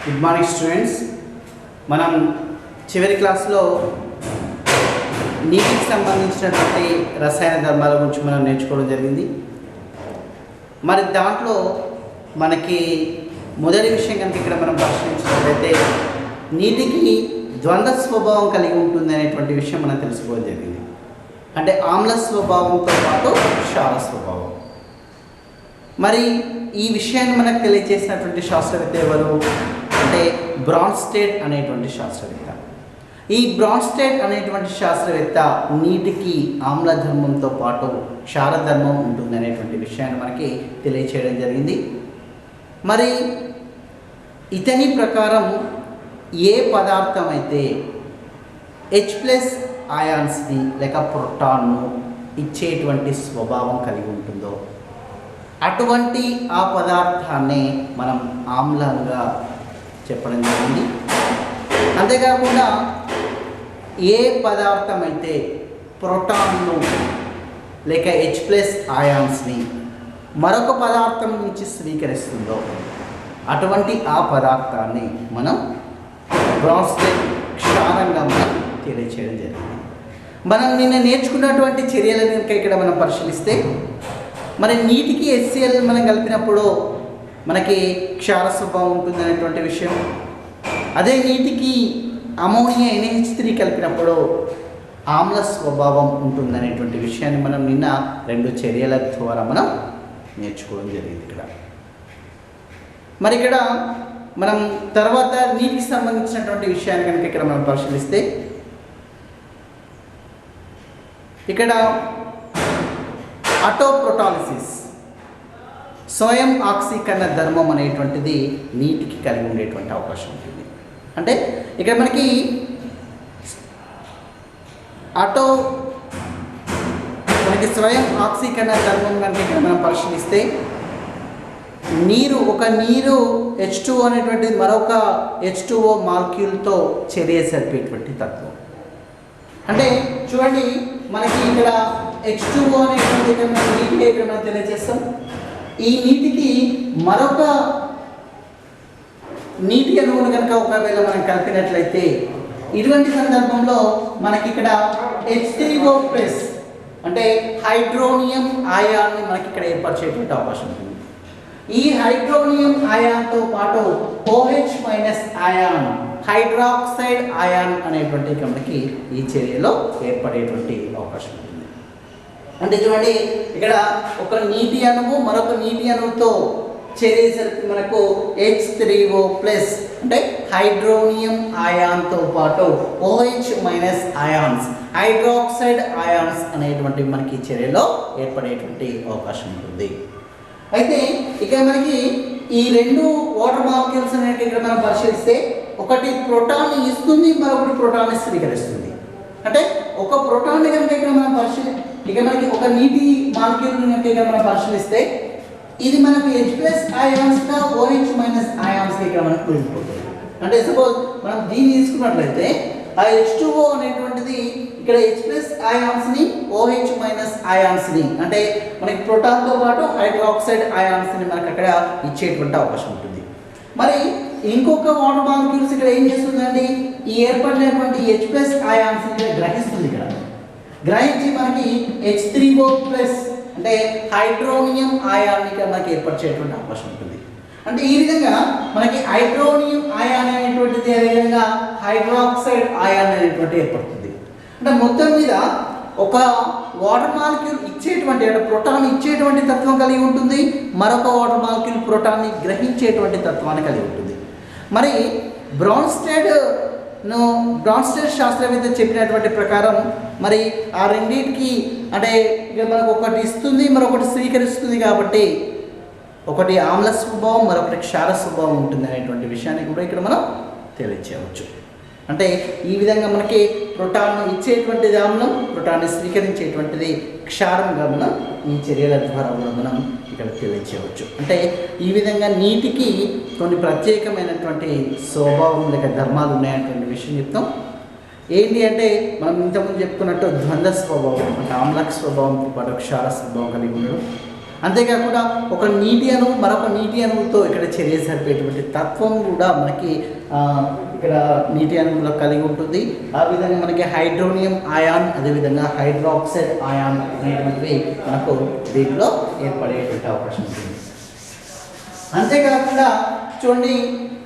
Good morning students. మనం చివరి క్లాస్లో నీటికి సంబంధించినటువంటి రసాయన ధర్మాల గురించి మనం నేర్చుకోవడం జరిగింది. మరి దాంట్లో మనకి మొదటి విషయం కనుక ఇక్కడ మనం పరిశీలించినట్లయితే నీటికి ద్వంద్వ స్వభావం కలిగి ఉంటుంది అనేటువంటి విషయం మనం తెలుసుకోవడం జరిగింది. అంటే ఆమ్ల స్వభావంతో పాటు క్షార స్వభావం. మరి ఈ విషయాన్ని మనకు తెలియజేసినటువంటి శాస్త్రవేత్త ఎవరు అంటే బ్రాన్స్టెడ్ అనేటువంటి శాస్త్రవేత్త. ఈ బ్రాన్స్టెడ్ అనేటువంటి శాస్త్రవేత్త నీటికి ఆమ్లధర్మంతో పాటు క్షారధర్మం ఉంటుంది అనేటువంటి విషయాన్ని మనకి తెలియచేయడం జరిగింది. మరి ఇతని ప్రకారం ఏ పదార్థం అయితే H+ ఆయాన్స్ని లేక ప్రోటాన్ను ఇచ్చేటువంటి స్వభావం కలిగి ఉంటుందో అటువంటి ఆ పదార్థాన్ని మనం ఆమ్లంగా చెప్పడం జరిగింది. అంతేకాకుండా ఏ పదార్థం అయితే ప్రోటాన్ను లేక H+ ఆయాన్స్ని మరొక పదార్థం నుంచి స్వీకరిస్తుందో అటువంటి ఆ పదార్థాన్ని మనం బ్రాన్స్టెడ్ క్షారంగా మనం తెలియచేయడం జరిగింది. మనం నిన్న నేర్చుకున్నటువంటి చర్యలను కనుక ఇక్కడ మనం పరిశీలిస్తే మరి నీటికి HCl మనం కలిపినప్పుడు మనకి క్షార స్వభావం ఉంటుంది అనేటువంటి విషయం. అదే నీటికి అమోనియా NH3 కలిపినప్పుడు ఆమ్ల స్వభావం ఉంటుంది అనేటువంటి విషయాన్ని మనం నిన్న 2 చర్యల ద్వారా మనం నేర్చుకోవడం జరిగింది. ఇక్కడ మరి ఇక్కడ మనం తర్వాత నీటికి సంబంధించినటువంటి విషయాన్ని కనుక ఇక్కడ మనం పరిశీలిస్తే ఇక్కడ ఆటోప్రోటాలిసిస్ స్వయం ఆక్సీకరణ ధర్మం అనేటువంటిది నీటికి కలిగి ఉండేటువంటి అవకాశం ఉంటుంది. అంటే ఇక్కడ మనకి స్వయం ఆక్సీకరణ ధర్మం కనుక ఇక్కడ మనం పరిశీలిస్తే ఒక నీరు H2O అనేటువంటిది మరొక H2O మాలిక్యూల్తో చర్య జరిపేటువంటి తత్వం. అంటే చూడండి, మనకి ఇక్కడ H2O అనేటువంటి నీటికి ఇక్కడ మనం తెలియజేస్తాం. ఈ నీటికి మరొక నీటి అణువును కనుక ఒకవేళ మనం కలిపినట్లయితే ఇటువంటి సందర్భంలో మనకి ఇక్కడ H3O+ అంటే హైడ్రోనియం ఆయాన్ని మనకి ఇక్కడ ఏర్పరిచేటువంటి అవకాశం ఉంటుంది. ఈ హైడ్రోనియం ఆయాన్తో పాటు OH- ఆయాన్ హైడ్రాక్సైడ్ ఆయాన్ అనేటువంటి మనకి ఈ చర్యలో ఏర్పడేటువంటి అవకాశం ఉంటుంది. అంటే చూడండి, ఇక్కడ ఒక నీటి అణువు మరొక నీటి అణువుతో చేరేసరికి మనకు H3O+ అంటే హైడ్రోనియం ఆయాన్తో పాటు OH- ఆయాన్స్ హైడ్రాక్సైడ్ ఆయాన్స్ అనేటువంటి మనకి చర్యలో ఏర్పడేటువంటి అవకాశం ఉంటుంది. అయితే ఇక్కడ మనకి ఈ 2 వాటర్ మాలిక్యూల్స్ అనేవి ఇక్కడ మనం పరిశీలిస్తే ఒకటి ప్రోటాన్ని ఇస్తుంది, మరొకటి ప్రోటాన్ని స్వీకరిస్తుంది. అంటే ఒక ప్రోటాన్ని కనుక ఇక్కడ మనం ఇక్కడ మనకి ఒక నీటి మాలిక్యూల్ కనుక ఇక్కడ మనం పరిశీలిస్తే ఇది మనకు H+ ఆయాన్స్గా OH- ఆయాన్స్గా ఇక్కడ మనకు వెళ్ళిపోతుంది. అంటే సపోజ్ మనం దీన్ని తీసుకున్నట్లయితే ఆ H2O అనేటువంటిది ఇక్కడ H+ ఆయాన్స్ని OH- ఆయాన్స్ని అంటే మనకి ప్రోటాన్తో పాటు హైడ్రాక్సైడ్ ఆయాన్స్ని మనకు అక్కడ ఇచ్చేటువంటి అవకాశం ఉంటుంది. మరి ఇంకొక వాటర్ మాలిక్యూల్స్ ఇక్కడ ఏం చేస్తుందండి, ఈ ఏర్పడినటువంటి H+ ఆయాన్స్ని గ్రహిస్తుంది. ఇక్కడ గ్రహించి మనకి H3O+ అంటే హైడ్రోనియం ఆయాన్ని ఇక్కడ మనకి ఏర్పరిచేటువంటి అవకాశం ఉంటుంది. అంటే ఈ విధంగా మనకి హైడ్రోనియం ఆయాన్ అనేటువంటిది అదేవిధంగా హైడ్రాక్సైడ్ ఆయాన్ అనేటువంటి ఏర్పడుతుంది. అంటే మొత్తం మీద ఒక వాటర్ మాలిక్యూల్ ఇచ్చేటువంటి అంటే ప్రోటాన్ ఇచ్చేటువంటి తత్వం కలిగి ఉంటుంది, మరొక వాటర్ మాలిక్యూల్ ప్రోటాన్ని గ్రహించేటువంటి తత్వాన్ని కలిగి ఉంటుంది. మరి బ్రాన్స్టెడ్ శాస్త్రవేత్త చెప్పినటువంటి ప్రకారం మరి ఆ రెండింటికి అంటే ఇక మనకు ఒకటి ఇస్తుంది, మరొకటి స్వీకరిస్తుంది. కాబట్టి ఒకటి ఆమ్ల స్వభావం, మరొకటి క్షార స్వభావం ఉంటుంది అనేటువంటి విషయాన్ని కూడా ఇక్కడ మనం తెలియచేయవచ్చు. అంటే ఈ విధంగా మనకి ప్రోటాన్ను ఇచ్చేటువంటిది ఆమ్లం, ప్రోటాన్ని స్వీకరించేటువంటిది క్షారంగా మనం ఈ చర్యల ద్వారా మనం ఇక్కడ తెలియచేయవచ్చు. అంటే ఈ విధంగా నీటికి కొన్ని ప్రత్యేకమైనటువంటి స్వభావం లేక ధర్మాలు ఉన్నాయనేటువంటి విషయం చెప్తాం. ఏంటి అంటే మనం ఇంతకుముందు చెప్పుకున్నట్టు ద్వంద్వ స్వభావం అంటే ఆమ్లక స్వభావంతో పాటు క్షార స్వభావం కలిగి ఉండడం. అంతేకాకుండా ఒక నీటి అణువు మరొక నీటి అణువుతో ఇక్కడ చర్య జరిపేటువంటి తత్వం కూడా మనకి ఇక్కడ నీటి అణువులో కలిగి ఉంటుంది. ఆ విధంగా మనకి హైడ్రోనియం అయాన్, అదేవిధంగా హైడ్రాక్సైడ్ అయాన్ అనేటువంటివి మనకు దీంట్లో ఏర్పడేటువంటి అవకాశం ఉంటుంది. అంతేకాకుండా చూడండి,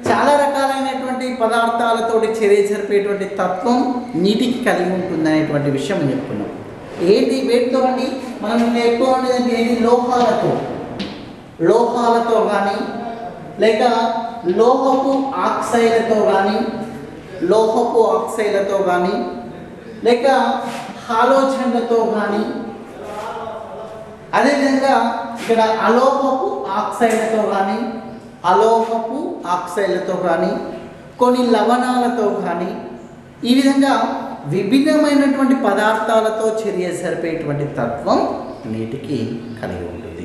చాలా రకాలైనటువంటి పదార్థాలతోటి చర్య జరిపేటువంటి తత్వం నీటికి కలిగి ఉంటుంది అనేటువంటి విషయం అని చెప్పుకున్నాం. ఏంటి వేటితో అండి? మనం ఎక్కువ ఏంటి? లోహాలతో కానీ, లేక లోహపు ఆక్సైడ్లతో కానీ, లేక హాలోజన్లతో కానీ, అదేవిధంగా ఇక్కడ అలోహపు ఆక్సైడ్లతో కానీ, కొన్ని లవణాలతో కానీ, ఈ విధంగా విభిన్నమైనటువంటి పదార్థాలతో చర్య జరిపేటువంటి తత్వం నీటికి కలిగి ఉంటుంది.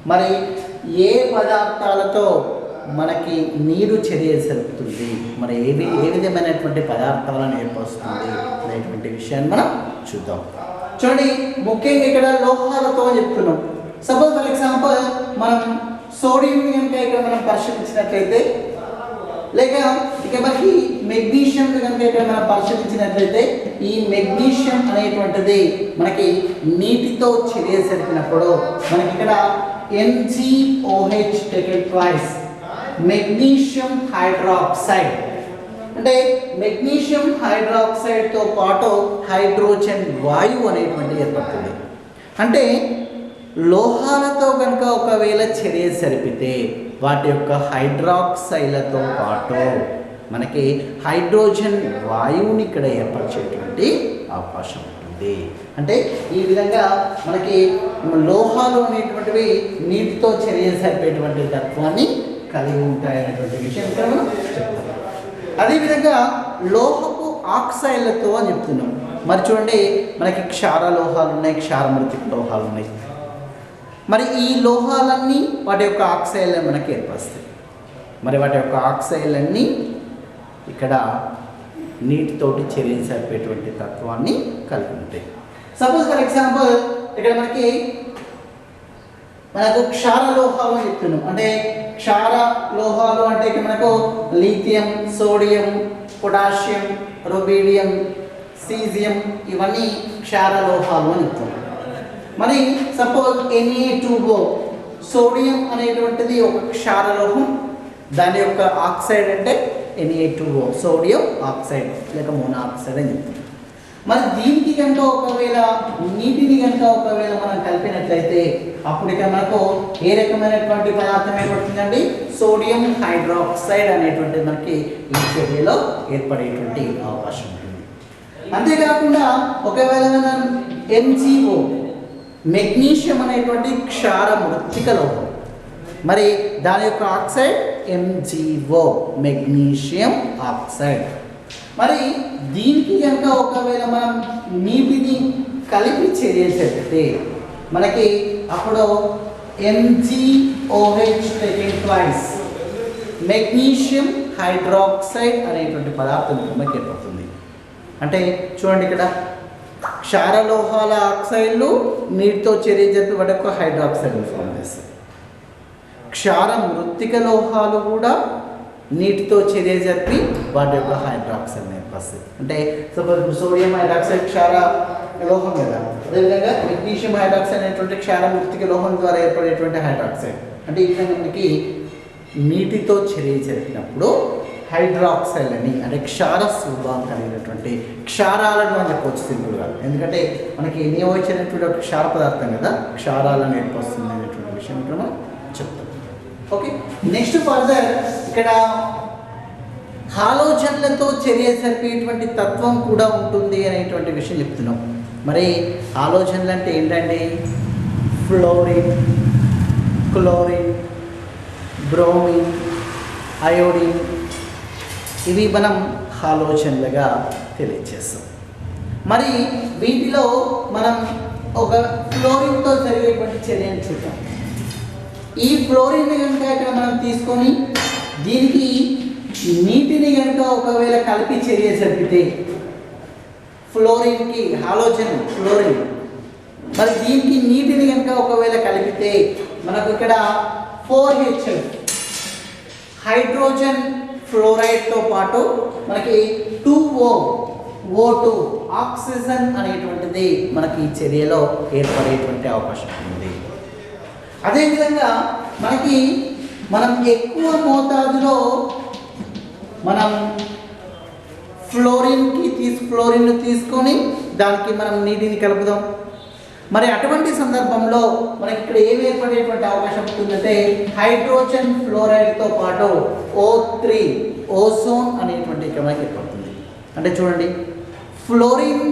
మరి ఏ పదార్థాలతో మనకి నీరు చర్య జరుపుతుంది, మరి ఏ విధమైనటువంటి పదార్థాలను ఏర్పరుస్తుంది అనేటువంటి విషయాన్ని మనం చూద్దాం. చూడండి, ముఖ్యంగా ఇక్కడ లోహాలతో చెప్తున్నాం. సపోజ్ ఫర్ ఎగ్జాంపుల్ మనం సోడియం కనుక ఇక్కడ మనం పరిశీలించినట్లయితే, లేక ఇక మనకి మెగ్నీషియం కనుక ఇక్కడ మనం పరిశీలించినట్లయితే, ఈ మెగ్నీషియం అనేటువంటిది మనకి నీటితో చర్య జరిపినప్పుడు మనకి ఇక్కడ NgOH taken twice, magnesium hydroxide, అంటే మెగ్నీషియం హైడ్రాక్సైడ్తో పాటు హైడ్రోజన్ వాయువు అనేటువంటిది ఏర్పడుతుంది. అంటే లోహాలతో కనుక ఒకవేళ చర్య జరిపితే వాటి యొక్క హైడ్రాక్సైడ్లతో పాటు మనకి హైడ్రోజన్ వాయువుని ఇక్కడ ఏర్పరిచేటువంటి అవకాశం ఉంటుంది. అంటే ఈ విధంగా మనకి లోహాలు అనేటువంటివి నీటితో చర్య జరిపేటువంటి తత్వాన్ని కలిగి ఉంటాయనేటువంటి విషయం ఇక్కడ మనం చెప్తాం. అదేవిధంగా లోహపు ఆక్సైడ్లతో అని చెప్తున్నాం. మరి చూడండి, మనకి క్షార లోహాలు ఉన్నాయి, క్షారమృతిక లోహాలు ఉన్నాయి. మరి ఈ లోహాలన్నీ వాటి యొక్క ఆక్సైడ్లను మనకి ఏర్పరుస్తాయి. మరి వాటి యొక్క ఆక్సైడ్లన్నీ ఇక్కడ నీటితోటి చర్య జరిపేటువంటి తత్వాన్ని కలిగి ఉంటాయి. సపోజ్ ఫర్ ఎగ్జాంపుల్ ఇక్కడ మనకు క్షార లోహాలు అని చెప్తున్నాం. అంటే క్షార లోహాలు అంటే ఇక్కడ మనకు lithium, sodium, potassium, rubidium, caesium, ఇవన్నీ క్షార లోహాలు అని చెప్తున్నాం. మరి సపోజ్ Na2O, సోడియం అనేటువంటిది ఒక క్షారలోహం, దాని యొక్క ఆక్సైడ్ అంటే Na2O, సోడియం ఆక్సైడ్ లేక మోనాక్సైడ్ అని చెప్తాం. మరి దీనికి కనుక ఒకవేళ నీటిని కనుక ఒకవేళ మనం కలిపినట్లయితే అప్పుడు ఇక్కడ మనకు ఏ రకమైనటువంటి పదార్థం ఏర్పడుతుందండి? సోడియం హైడ్రాక్సైడ్ అనేటువంటిది మనకి ఈ చర్యలో ఏర్పడేటువంటి అవకాశం ఉంటుంది. అంతేకాకుండా ఒకవేళ మనం MgO, మెగ్నీషియం అనేటువంటి క్షార మృత్తిక లోహం, మరి దాని యొక్క ఆక్సైడ్ MgO, మెగ్నీషియం ఆక్సైడ్. మరి దీనికి కనుక ఒకవేళ మనం నీటిని కలిపి చర్య జరిపితే మనకి అప్పుడు MgOH taken twice, magnesium hydroxide అనేటువంటి పదార్థం మనకి ఏర్పడుతుంది. అంటే చూడండి, ఇక్కడ క్షారలోహాల ఆక్సైడ్లు నీటితో చర్య జరిపి వాటి యొక్క హైడ్రాక్సైడ్లు ఫామ్ చేస్తాయి. క్షార మృత్తిక లోహాలు కూడా నీటితో చర్య జరిపి వాటి యొక్క హైడ్రాక్సైడ్ ఏర్పరుస్తాయి. అంటే సపోజ్ సోడియం హైడ్రాక్సైడ్ క్షార లోహం కదా, అదేవిధంగా మెగ్నీషియం హైడ్రాక్సైడ్ అనేటువంటి క్షార మృత్తిక లోహం ద్వారా ఏర్పడేటువంటి హైడ్రాక్సైడ్. అంటే ఈ విధంగా మనకి నీటితో చర్య జరిపినప్పుడు హైడ్రాక్సైడ్ అని, అంటే క్షార స్వభావం కలిగినటువంటి క్షారాలను అని చెప్పవచ్చు సింపుల్గా. ఎందుకంటే మనకి NaOH అనేటువంటి ఒక క్షార పదార్థం కదా, క్షారాలను ఏర్పరుస్తుంది అనేటువంటి విషయం ఇక్కడ మనం చెప్తాం. ఓకే, నెక్స్ట్ ఫర్దర్ ఇక్కడ హాలోజన్లతో చర్య జరిపేటువంటి తత్వం కూడా ఉంటుంది అనేటువంటి విషయం చెప్తున్నాం. మరి హాలోజన్లు అంటే ఏంటండి? ఫ్లోరిన్, క్లోరిన్, బ్రోమిన్, అయోడిన్, ఇవి మనం హాలోజన్లుగా తెలియజేస్తాం. మరి వీటిలో మనం ఒక ఫ్లోరిన్తో జరిగేటువంటి చర్యను చూద్దాం. ఈ ఫ్లోరిన్ కనుక ఇక్కడ మనం తీసుకొని దీనికి నీటిని కనుక ఒకవేళ కలిపి చర్య జరిపితే ఫ్లోరిన్కి హాలోజన్ ఫ్లోరిన్, మరి దీనికి నీటిని కనుక ఒకవేళ కలిపితే మనకు ఇక్కడ 4HF హైడ్రోజన్ ఫ్లోరైడ్తో పాటు మనకి 2O O2 ఆక్సిజన్ అనేటువంటిది మనకి ఈ చర్యలో ఏర్పడేటువంటి అవకాశం ఉంది. అదేవిధంగా మనం ఎక్కువ మోతాదులో మనం ఫ్లోరిన్ తీసుకొని దానికి మనం నీటిని కలుపుదాం. మరి అటువంటి సందర్భంలో మనకి ఇక్కడ ఏమి ఏర్పడేటువంటి అవకాశం ఉంటుందంటే హైడ్రోజన్ ఫ్లోరైడ్తో పాటు O3 ఓజోన్ అనేటువంటి మనకి ఏర్పడుతుంది. అంటే చూడండి, ఫ్లోరిన్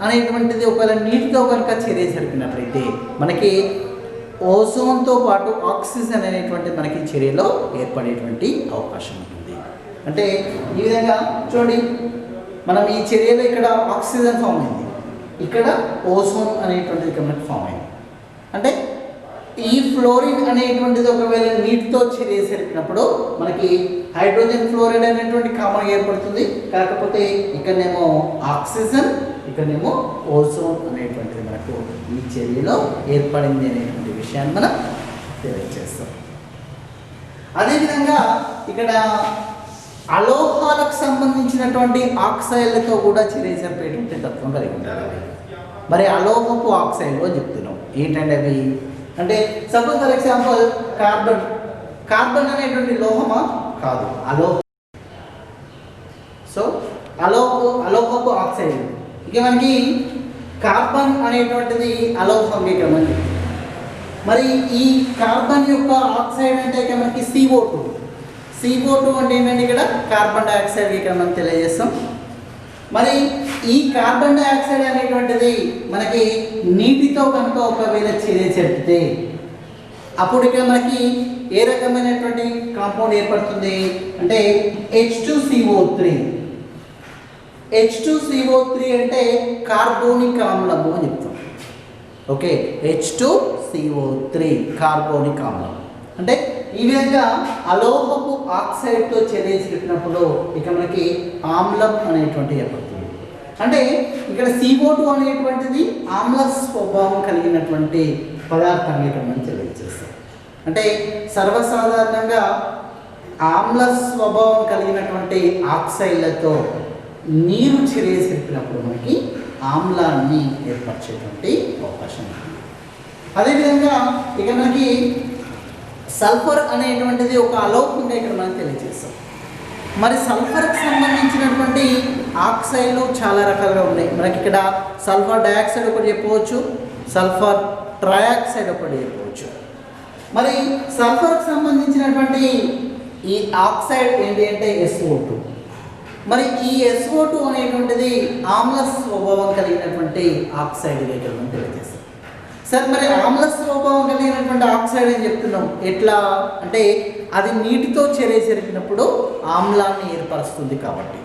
అనేటువంటిది ఒకవేళ నీటితో కనుక చర్య జరిపినట్లయితే మనకి ఓజోన్తో పాటు ఆక్సిజన్ అనేటువంటి మనకి చర్యలో ఏర్పడేటువంటి అవకాశం ఉంటుంది. అంటే ఈ విధంగా చూడండి, మనం ఈ చర్యలో ఇక్కడ ఆక్సిజన్ ఫామ్ అయింది, ఇక్కడ ఓజోన్ అనేటువంటిది ఇక్కడ మనకి ఫామ్ అయింది. అంటే ఈ ఫ్లోరిన్ అనేటువంటిది ఒకవేళ నీటితో చర్య జరిపినప్పుడు మనకి హైడ్రోజన్ ఫ్లోరైడ్ అనేటువంటి కామన్ ఏర్పడుతుంది. కాకపోతే ఇక్కడనేమో ఆక్సిజన్, ఇక్కడనేమో ఓజోన్ అనేటువంటిది మనకు ఈ చర్యలో ఏర్పడింది అనేటువంటి విషయాన్ని మనం తెలియజేస్తాం. అదేవిధంగా ఇక్కడ అలోహాలకు సంబంధించినటువంటి ఆక్సైడ్లతో కూడా చర్య జరిపేటువంటి తత్వం కలిగి ఉంటారు. మరి అలోహపు ఆక్సైడ్లు చెప్తున్నాం ఏంటంటే అవి అంటే సపోజ్ ఫర్ ఎగ్జాంపుల్ కార్బన్ అనేటువంటి లోహమా కాదు, అలోహం. సో అలోహపు ఆక్సైడ్ ఇక మనకి కార్బన్ అనేటువంటిది అలోహం ఇక మనకి. మరి ఈ కార్బన్ యొక్క ఆక్సైడ్ అంటే ఇక మనకి CO2 అంటే ఏంటంటే ఇక్కడ కార్బన్ డైఆక్సైడ్ ఇక్కడ మనం తెలియజేస్తాం. మరి ఈ కార్బన్ డైఆక్సైడ్ అనేటువంటిది మనకి నీటితో కనుక ఒకవేళ చర్య జరిపితే అప్పుడు ఇక్కడ మనకి ఏ రకమైనటువంటి కాంపౌండ్ ఏర్పడుతుంది అంటే H2CO3 అంటే కార్బోనిక్ ఆమ్లము అని చెప్తాం. ఓకే, H2CO3 కార్బోనిక్ ఆమ్లం. అంటే ఈ విధంగా అలోహపు ఆక్సైడ్తో చర్య జరిపినప్పుడు ఇక మనకి ఆమ్లం అనేటువంటి ఏర్పడుతుంది. అంటే ఇక్కడ CO2 అనేటువంటిది ఆమ్ల స్వభావం కలిగినటువంటి పదార్థాన్ని ఇక్కడ మనం తెలియజేస్తాం. అంటే సర్వసాధారణంగా ఆమ్ల స్వభావం కలిగినటువంటి ఆక్సైడ్లతో నీరు చర్య జరిపినప్పుడు మనకి ఆమ్లాన్ని ఏర్పరిచేటువంటి అవకాశం ఉంది. అదేవిధంగా ఇక మనకి సల్ఫర్ అనేటువంటిది ఒక అలోహంగా ఇక్కడ మనం తెలియజేస్తాం. మరి సల్ఫర్కి సంబంధించినటువంటి ఆక్సైడ్లు చాలా రకాలుగా ఉన్నాయి. మనకి ఇక్కడ సల్ఫర్ డయాక్సైడ్ ఒకటి చెప్పవచ్చు, సల్ఫర్ ట్రయాక్సైడ్ ఒకటి చెప్పవచ్చు. మరి సల్ఫర్కి సంబంధించినటువంటి ఈ ఆక్సైడ్ ఏంటి అంటే SO2. మరి ఈ SO2 అనేటువంటిది ఆమ్ల స్వభావం కలిగినటువంటి ఆక్సైడ్ ఇక్కడ మనం తెలియజేస్తాం. సార్ మరి ఆమ్ల స్వభావం కలిగినటువంటి ఆక్సైడ్ అని చెప్తున్నాం ఎట్లా అంటే అది నీటితో చర్య జరిపినప్పుడు ఆమ్లాన్ని ఏర్పరుస్తుంది కాబట్టి.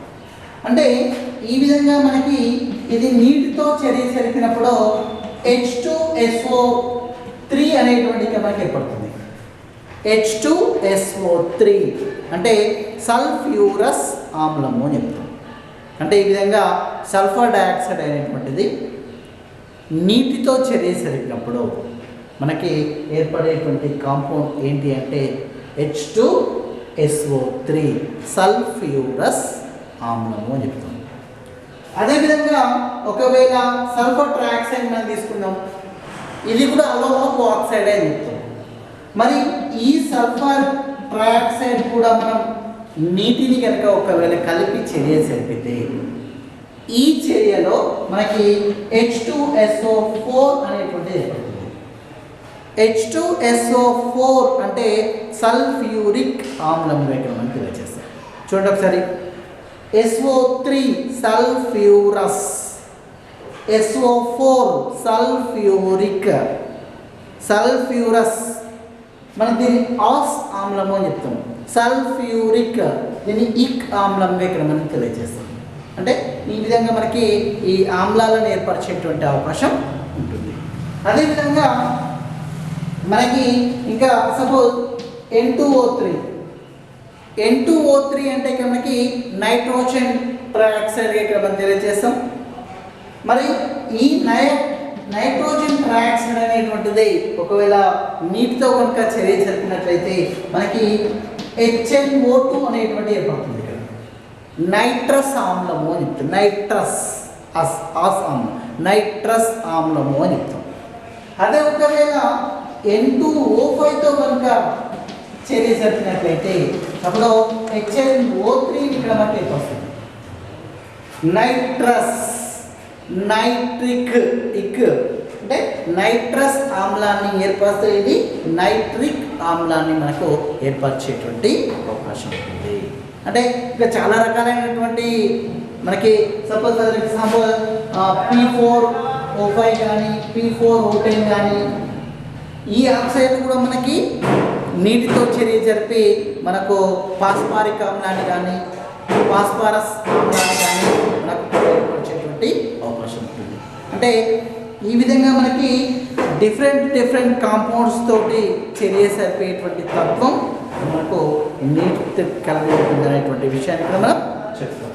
అంటే ఈ విధంగా మనకి ఇది నీటితో చర్య జరిపినప్పుడు H2SO3 అనేటువంటి మనకి ఏర్పడుతుంది. H2SO3 అంటే సల్ఫ్యూరస్ ఆమ్లము అని చెప్తాం. అంటే ఈ విధంగా సల్ఫర్ డయాక్సైడ్ అనేటువంటిది నీటితో చర్య జరిపినప్పుడు మనకి ఏర్పడేటువంటి కాంపౌండ్ ఏంటి అంటే H2SO3 సల్ఫ్యూరస్ ఆమ్లము అని చెప్తాం. అదేవిధంగా ఒకవేళ సల్ఫర్ ట్రయాక్సైడ్ మనం తీసుకుందాం, ఇది కూడా అలోహపు ఆక్సైడ్ అని చెప్తాం. మరి ఈ సల్ఫర్ ట్రయాక్సైడ్ కూడా మనం నీటిని కనుక ఒకవేళ కలిపి చర్య జరిపితే ఈ చర్యలో మనకి H2SO4 అనేటువంటిది ఏర్పడుతుంది. H2SO4 అంటే సల్ఫ్యూరిక్ ఆమ్లంగా ఇక్కడ మనం తెలియజేస్తాం. చూడండి ఒకసారి, SO3 సల్ఫ్యూరస్, SO4 సల్ఫ్యూరస్ మనం దీన్ని ఆస్ ఆమ్లము అని చెప్తాం. సల్ఫ్యూరిక్ దీన్ని ఇక్ ఆమ్లంగా ఇక్కడ మనం తెలియజేస్తాం. అంటే ఈ విధంగా మనకి ఈ ఆమ్లాలను ఏర్పరిచేటువంటి అవకాశం ఉంటుంది. అదేవిధంగా మనకి ఇంకా సపోజ్ N2O3 అంటే ఇక్కడ మనకి నైట్రోజన్ ట్రయాక్సైడ్ ఇక్కడ మనం తెలియజేస్తాం. మరి ఈ నైట్రోజన్ ట్రైఆక్సైడ్ అనేటువంటిది ఒకవేళ నీటితో కనుక చర్య జరిపినట్లయితే మనకి HNO2 అనేటువంటి ఏర్పడుతుంది. ఇక్కడ నైట్రస్ ఆమ్లము అని చెప్తాం. నైట్రస్ ఆమ్లం, నైట్రస్ ఆమ్లము అని చెప్తాం. అదే ఒకవేళ N2O5తో కనుక చర్య జరిపినట్లయితే అప్పుడు HNO3 ఇక్కడ మనకి ఏర్పడుతుంది. నైట్రస్, నైట్రిక్ అంటే నైట్రస్ ఆమ్లాన్ని ఏర్పరుస్తే ఇది నైట్రిక్ ఆమ్లాన్ని మనకు ఏర్పరిచేటువంటి అవకాశం ఉంటుంది. అంటే ఇంకా చాలా రకాలైనటువంటి మనకి సపోజ్ ఫర్ ఎగ్జాంపుల్ P4O5 కానీ P4O10 కానీ ఈ ఆక్సైడ్ కూడా మనకి నీటితో చర్య జరిపి మనకు పాస్పారిక్ ఆమ్లాన్ని కానీ ఫాస్ఫరస్ ఆమ్లాన్ని కానీ మనకు ఏర్పరిచేటువంటి అవకాశం ఉంటుంది. అంటే ఈ విధంగా మనకి డిఫరెంట్ కాంపౌండ్స్ తోటి చర్య జరిపేటువంటి తత్వం మనకు నీటి కలిగి ఉంటుంది అనేటువంటి విషయాన్ని కూడా మనం చెప్తాం.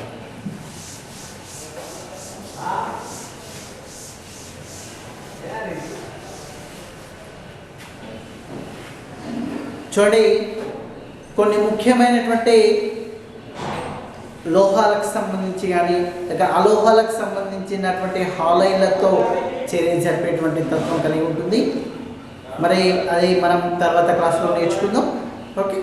చూడండి, కొన్ని ముఖ్యమైనటువంటి లోహాలకు సంబంధించి కానీ లేక అలోహాలకు సంబంధించినటువంటి హాలైన్లతో చర్య జరిపేటువంటి తత్వం కలిగి ఉంటుంది. మరి అది మనం తర్వాత క్లాస్లో నేర్చుకుందాం. ఓకే.